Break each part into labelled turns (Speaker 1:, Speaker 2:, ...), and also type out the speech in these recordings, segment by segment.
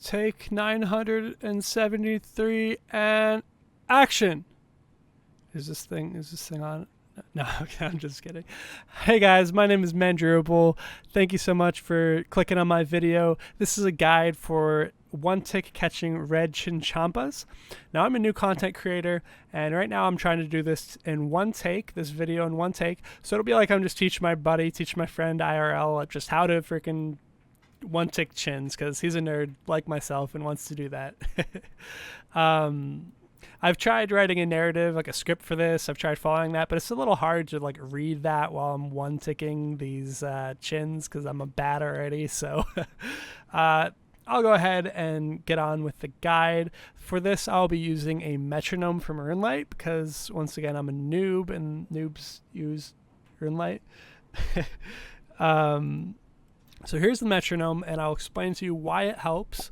Speaker 1: Take 973 and action. Is this thing on? No, okay, I'm just kidding. Hey guys, my name is Mandrubal. Thank you so much for clicking on my video. This is a guide for one-tick catching red chinchompas. Now I'm a new content creator, and right now I'm trying to do this in one take, this video in one take. So it'll be like I'm just teaching my friend IRL just how to freaking one-tick chins, because he's a nerd like myself and wants to do that. I've tried writing a narrative, like a script for this. I've tried following that, but it's a little hard to like read that while I'm one-ticking these chins because I'm a bad already. So I'll go ahead and get on with the guide. For this, I'll be using a metronome from RuneLite because, once again, I'm a noob and noobs use RuneLite. So here's the metronome, and I'll explain to you why it helps.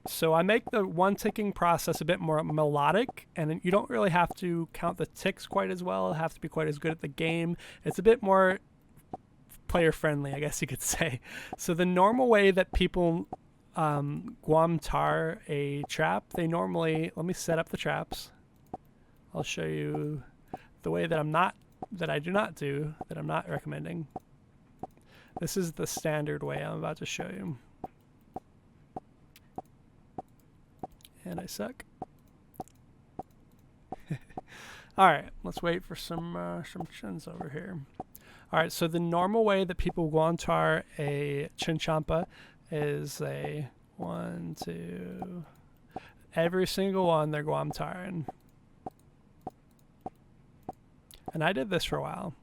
Speaker 1: So I make the one-ticking process a bit more melodic, and you don't really have to count the ticks quite as well, have to be quite as good at the game. It's a bit more player-friendly, I guess you could say. So the normal way that people guam-tar a trap, they normally, let me set up the traps. I'll show you the way that I'm not recommending. This is the standard way I'm about to show you. And I suck. All right, let's wait for some chins over here. All right, so the normal way that people guam-tar a chinchompa is a 1, 2. Every single one they're guam-tarring. And I did this for a while.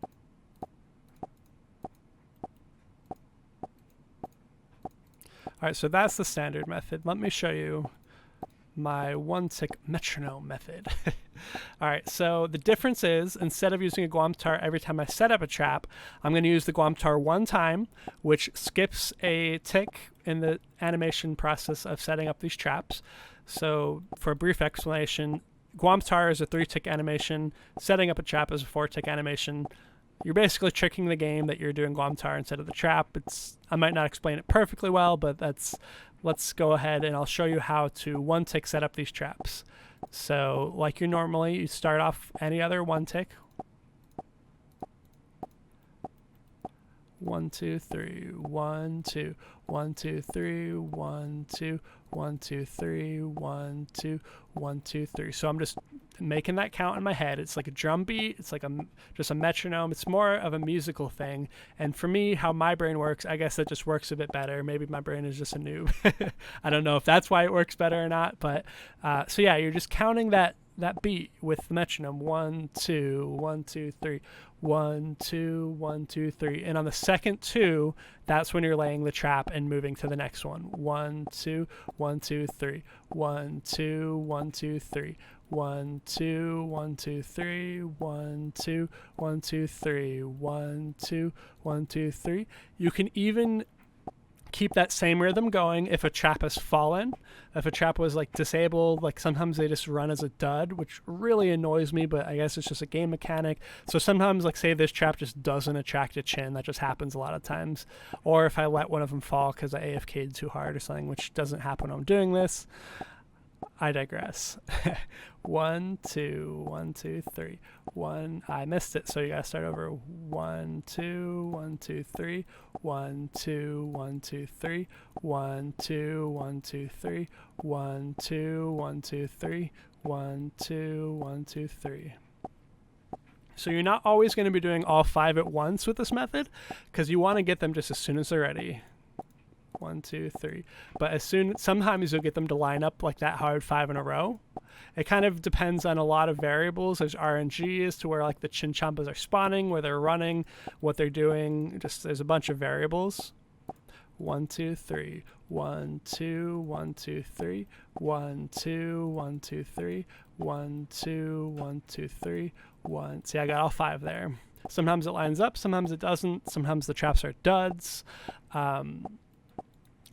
Speaker 1: All right, so that's the standard method. Let me show you my one-tick metronome method. All right, so the difference is, instead of using a guam-tar every time I set up a trap, I'm going to use the guam-tar one time, which skips a tick in the animation process of setting up these traps. So for a brief explanation, guam-tar is a 3-tick animation, setting up a trap is a 4-tick animation. You're basically tricking the game that you're doing guam-tar instead of the trap. I might not explain it perfectly well, but let's go ahead and I'll show you how to one-tick set up these traps. So like you start off any other one-tick. 1, 2, 3, 1, 2, 1, 2, 3, 1, 2, 1, 2, 3, 1, 2, 1, 2, 3. So I'm just making that count in my head. It's like a drum beat. It's like just a metronome. It's more of a musical thing. And for me, how my brain works, I guess it just works a bit better. Maybe my brain is just a noob. I don't know if that's why it works better or not. But so yeah, you're just counting that beat with the metronome. 1, 2, 1, 2, 3. 1, 2, 1, 2, 3. And on the second 2, that's when you're laying the trap and moving to the next one. 1, 2, 1, 2, 3. 1, 2, 1, 2, 3. 1, 2, 1, 2, 3. 1, 2, 1, 2, 3. 1, 2, 1, 2, 3. You can even keep that same rhythm going if a trap has fallen. If a trap was like disabled, like sometimes they just run as a dud, which really annoys me, but I guess it's just a game mechanic. So sometimes, like say this trap just doesn't attract a chin, that just happens a lot of times. Or if I let one of them fall because I AFK'd too hard or something, which doesn't happen when I'm doing this. I digress. 1, 2, 1, 2, 3. 1. I missed it, so you gotta start over. 1, 2, 1, 2, 3. 1, 2, 1, 2, 3. 1, 2, 1, 2, 3. 1, 2, 1, 2, 3. 1, 2, 1, 2, 3. So you're not always going to be doing all 5 at once with this method, because you want to get them just as soon as they're ready. 1, 2, 3. But sometimes you'll get them to line up like that hard 5 in a row. It kind of depends on a lot of variables. There's RNG as to where like the chinchompas are spawning, where they're running, what they're doing. There's a bunch of variables. 1, 2, 3. 1, 2, 1, 2, 3. 1, 2, 1, 2, 3. 1, 2, 1, 2, 3. 1. See, I got all 5 there. Sometimes it lines up, sometimes it doesn't. Sometimes the traps are duds.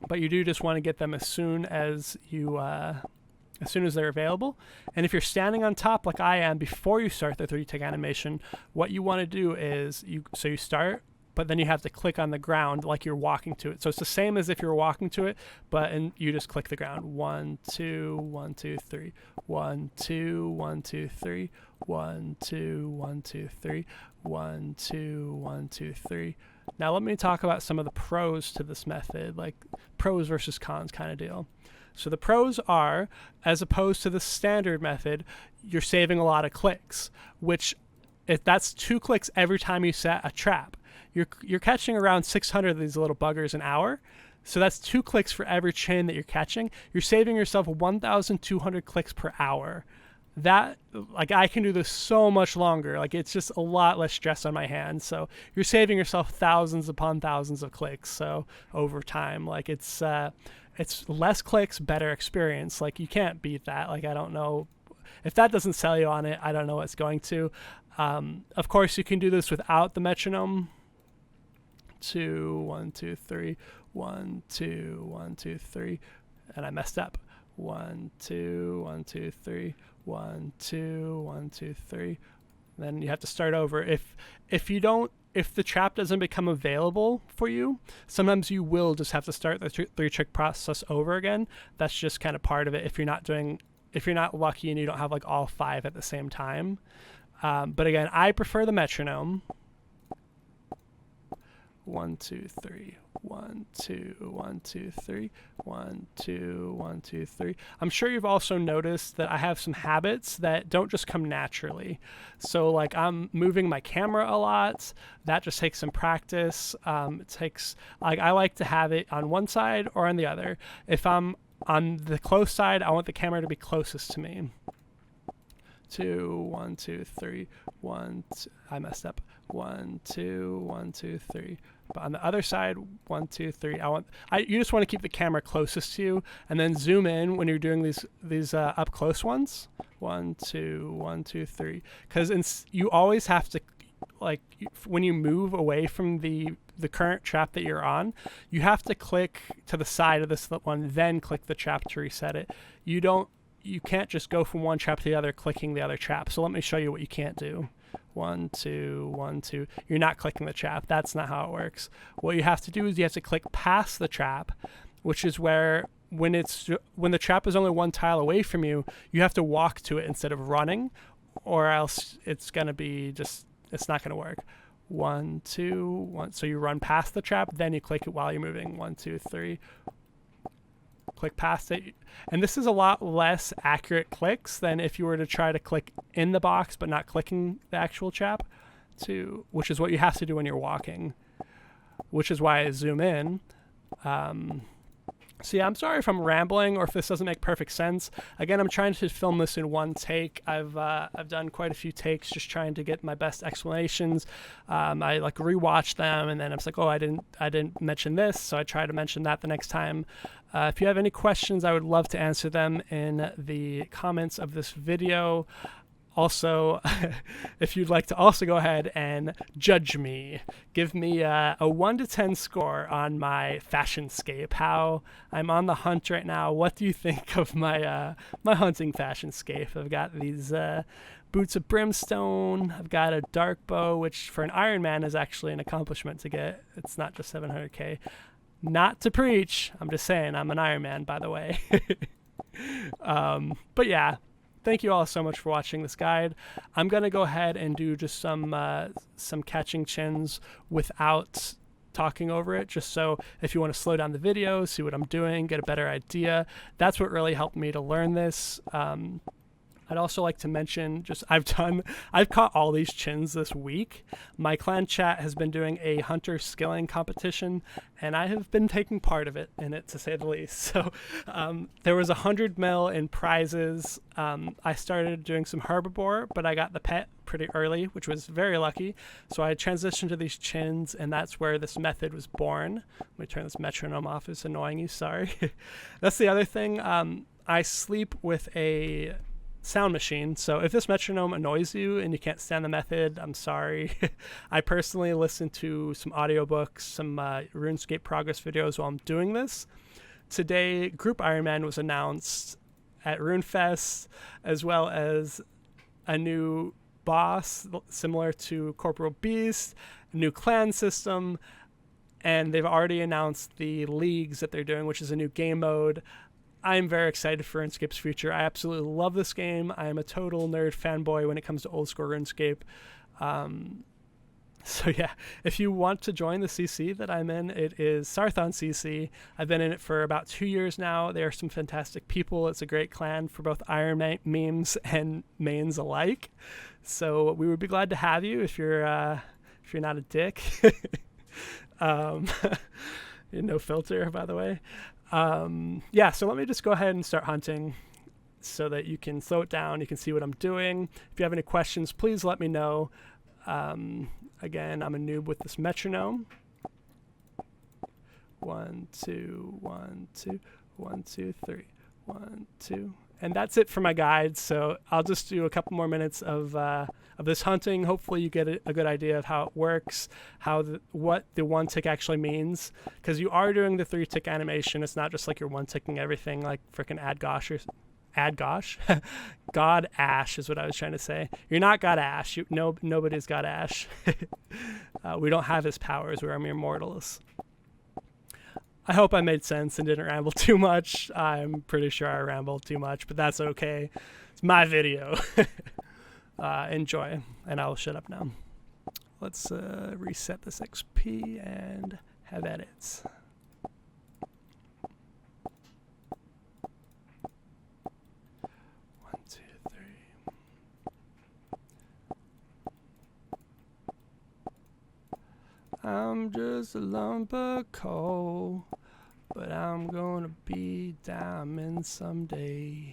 Speaker 1: But you do just want to get them as soon as they're available. And if you're standing on top like I am before you start the 3-tick animation, what you want to do is you start but then you have to click on the ground like you're walking to it. So it's the same as if you're walking to it, but you just click the ground. 1, 2, 1, 2, 3, 1, 2, 1, 2, 3, 1, 2, 1, 2, 3, 1, 2, 1, 2, 3. Now let me talk about some of the pros to this method, like pros versus cons kind of deal. So the pros are, as opposed to the standard method, you're saving a lot of clicks, which if that's 2 clicks every time you set a trap. You're catching around 600 of these little buggers an hour. So that's 2 clicks for every chin that you're catching. You're saving yourself 1,200 clicks per hour. That, like, I can do this so much longer. Like, it's just a lot less stress on my hands. So you're saving yourself thousands upon thousands of clicks. So over time, like, it's less clicks, better experience. Like, you can't beat that. Like, I don't know if that doesn't sell you on it. I don't know what's going to. Of course, you can do this without the metronome. 2, 1, 2, 3, 1, 2, 1, 2, 3, and I messed up. 1, 2, 1, 2, 3, 1, 2, 1, 2, 3. Then you have to start over. If the trap doesn't become available for you, sometimes you will just have to start the 3-trick process over again. That's just kind of part of it. If you're not lucky and you don't have like all 5 at the same time. But again, I prefer the metronome. 1, 2, 3, 1, 2, 1, 2, 3, 1, 2, 1, 2, 3. I'm sure you've also noticed that I have some habits that don't just come naturally. So like I'm moving my camera a lot. That just takes some practice. I like to have it on one side or on the other. If I'm on the close side, I want the camera to be closest to me. 2, 1, 2, 3, 1, 2, I messed up. 1, 2, 1, 2, 3. But on the other side, 1, 2, 3. You just want to keep the camera closest to you, and then zoom in when you're doing these up close ones. 1, 2, 1, 2, 3. Because you always have to, like, when you move away from the current trap that you're on, you have to click to the side of this one, then click the trap to reset it. You can't just go from one trap to the other clicking the other trap. So let me show you what you can't do. 1, 2, 1, 2. You're not clicking the trap. That's not how it works. What you have to do is you have to click past the trap, which is where when the trap is only 1 tile away from you, you have to walk to it instead of running, or else it's not going to work. 1, 2, 1. So you run past the trap, then you click it while you're moving. 1, 2, 3. Click past it. And this is a lot less accurate clicks than if you were to try to click in the box but not clicking the actual trap, which is what you have to do when you're walking, which is why I zoom in. So yeah, I'm sorry if I'm rambling or if this doesn't make perfect sense. Again, I'm trying to film this in one take. I've done quite a few takes just trying to get my best explanations. I like rewatched them and then I was like, oh, I didn't mention this, so I try to mention that the next time. If you have any questions, I would love to answer them in the comments of this video. Also, if you'd like to also go ahead and judge me, give me a 1 to 10 score on my fashionscape. How I'm on the hunt right now. What do you think of my my hunting fashionscape? I've got these boots of brimstone. I've got a dark bow, which for an Ironman is actually an accomplishment to get. It's not just 700K. Not to preach. I'm just saying I'm an Ironman, by the way. But yeah. Thank you all so much for watching this guide. I'm going to go ahead and do just some catching chins without talking over it, just so if you want to slow down the video, see what I'm doing, get a better idea. That's what really helped me to learn this. I'd also like to mention, I've caught all these chins this week. My clan chat has been doing a hunter skilling competition, and I have been taking part of it, to say the least. So there was 100 mil in prizes. I started doing some herbivore, but I got the pet pretty early, which was very lucky. So I transitioned to these chins, and that's where this method was born. Let me turn this metronome off. It's annoying you. Sorry. That's the other thing. I sleep with a sound machine, so if this metronome annoys you and you can't stand the method, I'm sorry. I personally listen to some audiobooks, some RuneScape progress videos while I'm doing this. Today, Group Ironman was announced at RuneFest, as well as a new boss, similar to Corporal Beast, a new clan system, and they've already announced the leagues that they're doing, which is a new game mode. I'm very excited for RuneScape's future. I absolutely love this game. I am a total nerd fanboy when it comes to old school RuneScape. So yeah, if you want to join the CC that I'm in, it is Sarthon CC. I've been in it for about 2 years now. They are some fantastic people. It's a great clan for both Iron memes and mains alike. So we would be glad to have you if you're not a dick. No filter, by the way. Yeah, so let me just go ahead and start hunting so that you can slow it down. You can see what I'm doing. If you have any questions, please let me know. Again, I'm a noob with this metronome. 1, 2, 1, 2, 1, 2, 3, 1, 2. And that's it for my guide. So I'll just do a couple more minutes of this hunting. Hopefully you get a good idea of how it works, what the one tick actually means. Because you are doing the 3-tick animation. It's not just like you're one ticking everything like frickin' God Ash is what I was trying to say. You're not God Ash. Nobody's God Ash. We don't have his powers. We're mere mortals. I hope I made sense and didn't ramble too much. I'm pretty sure I rambled too much, but that's okay. It's my video. Enjoy, and I'll shut up now. Let's reset this XP and have edits. I'm just a lump of coal, but I'm gonna be diamond someday.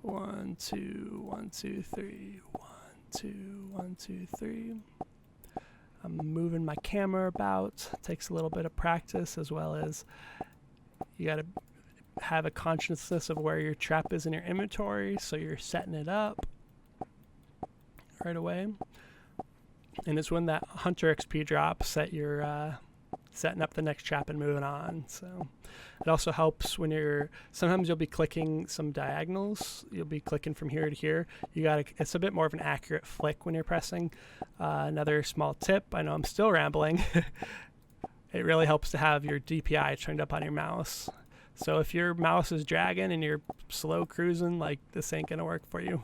Speaker 1: 1, 2, 1, 2, 3. 1, 2, 1, 2, 3. I'm moving my camera about. It takes a little bit of practice, as well as you gotta have a consciousness of where your trap is in your inventory, so you're setting it up right away. And it's when that Hunter XP drops that you're setting up the next trap and moving on. So it also helps when sometimes you'll be clicking some diagonals. You'll be clicking from here to here. It's a bit more of an accurate flick when you're pressing. Another small tip, I know I'm still rambling. It really helps to have your DPI turned up on your mouse. So if your mouse is dragging and you're slow cruising, like, this ain't gonna work for you.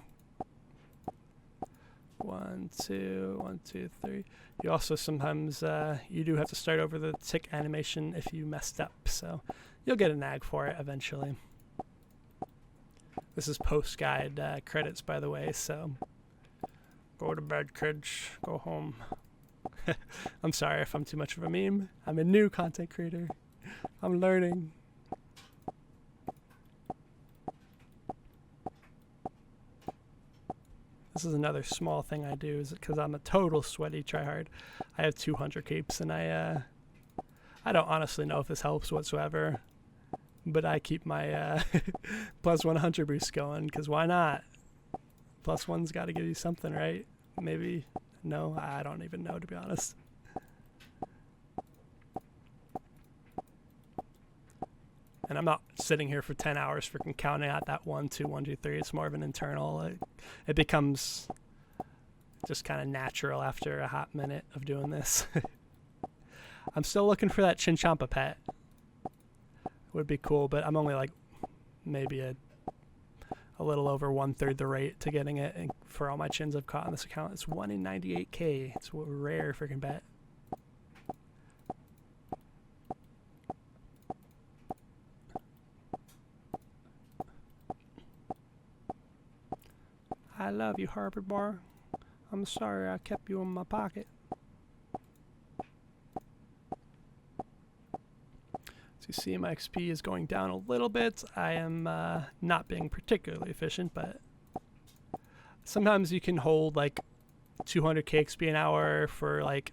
Speaker 1: 1, 2, 1, 2, 3. You also sometimes you do have to start over the tick animation if you messed up, so you'll get a nag for it eventually. This is post guide credits, by the way, so go to bed, kids. Go home. I'm sorry if I'm too much of a meme. I'm a new content creator. I'm learning. This is another small thing I do, is because I'm a total sweaty tryhard. I have 200 capes, and I don't honestly know if this helps whatsoever, but I keep my plus 100 boost going, because why not? Plus one's got to give you something, right? Maybe. No, I don't even know, to be honest. And I'm not sitting here for 10 hours freaking counting out that 1, 2, 1, 2, 3. It's more of an internal. It becomes just kind of natural after a hot minute of doing this. I'm still looking for that Chinchompa pet. Would be cool, but I'm only like maybe a little over 1/3 the rate to getting it. And for all my chins I've caught on this account, it's 1 in 98K. It's a rare freaking bet. I love you, Harvard Bar. I'm sorry I kept you in my pocket. So you see my XP is going down a little bit. I am not being particularly efficient, but sometimes you can hold like 200k XP an hour for like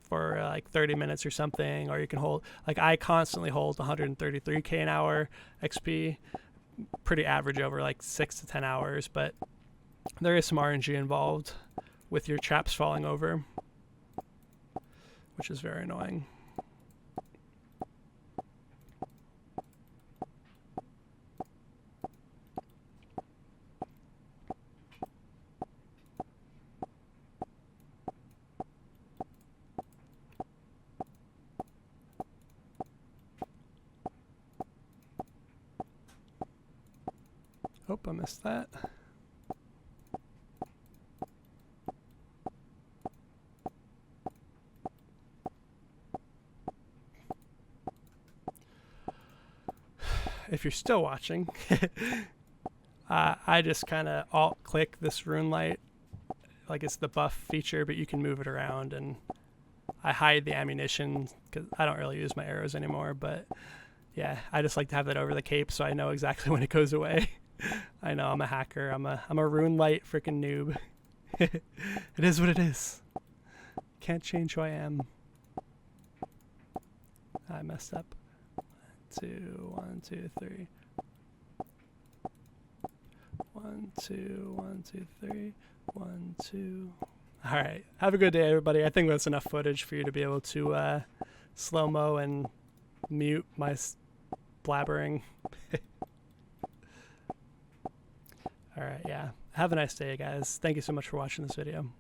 Speaker 1: 30 minutes or something, or you can hold, like, I constantly hold 133k an hour XP. Pretty average over like 6 to 10 hours, but there is some RNG involved with your traps falling over, which is very annoying. Oh, I missed that. If you're still watching, I just kind of alt-click this rune light, like it's the buff feature, but you can move it around, and I hide the ammunition because I don't really use my arrows anymore, but yeah, I just like to have that over the cape so I know exactly when it goes away. I know I'm a hacker. I'm a rune light freaking noob. It is what it is. Can't change who I am. I messed up. 1, 2, 3. 1, 2, 1, 2, 3. 1, 2. All right. Have a good day, everybody. I think that's enough footage for you to be able to slow-mo and mute my blabbering. All right. Yeah. Have a nice day, guys. Thank you so much for watching this video.